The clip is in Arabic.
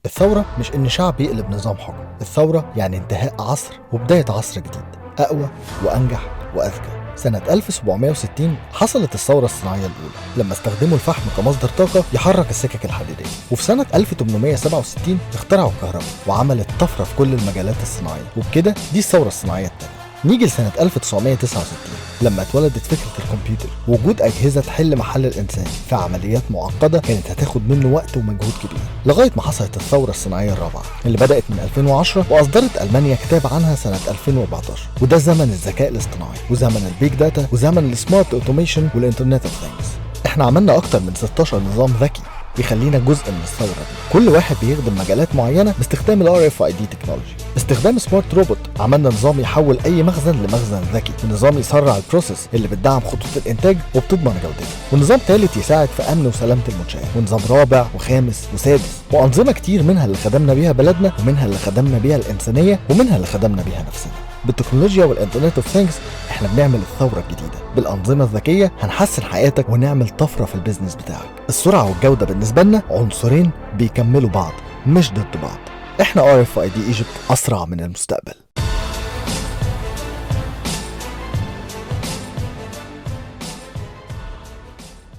الثورة مش إن شعب يقلب نظام حكم، الثورة يعني انتهاء عصر وبداية عصر جديد أقوى وأنجح وأذكى. سنة 1760 حصلت الثورة الصناعية الأولى لما استخدموا الفحم كمصدر طاقة يحرك السكك الحديدية، وفي سنة 1867 اخترعوا الكهرباء وعملت طفرة في كل المجالات الصناعية، وبكده دي الثورة الصناعية الثانية. نيجي لسنة 1969 لما اتولدت فكرة الكمبيوتر ووجود أجهزة تحل محل الإنسان في عمليات معقدة كانت هتاخد منه وقت ومجهود كبير، لغاية ما حصلت الثورة الصناعية الرابعة اللي بدأت من 2010 وأصدرت ألمانيا كتاب عنها سنة 2014، وده زمن الذكاء الاصطناعي وزمن البيج داتا وزمن السمارت اوتوميشن والإنترنت اوف ثينجز. احنا عملنا أكتر من 16 نظام ذكي يخلينا جزء من الثورة دي، كل واحد بيخدم مجالات معينة باستخدام ال RFID تكنولوجي. باستخدام سمارت روبوت عملنا نظام يحول أي مخزن لمخزن ذكي، ونظام يسرع البروسيس اللي بتدعم خطوط الإنتاج وبتضمن جودتها، ونظام ثالث يساعد في أمن وسلامة المنشآت، ونظام رابع وخامس وسادس، وأنظمة كتير منها اللي خدمنا بيها بلدنا ومنها اللي خدمنا بيها الإنسانية ومنها اللي خدمنا بيها نفسنا. بالتكنولوجيا والإنترنت اوف ثينجز احنا بنعمل الثورة الجديدة. بالأنظمة الذكية هنحسن حياتك ونعمل طفرة في البيزنس بتاعك. السرعة والجودة بالنسبة لنا عنصرين بيكملوا بعض مش ضد بعض. احنا RFID Egypt أسرع من المستقبل.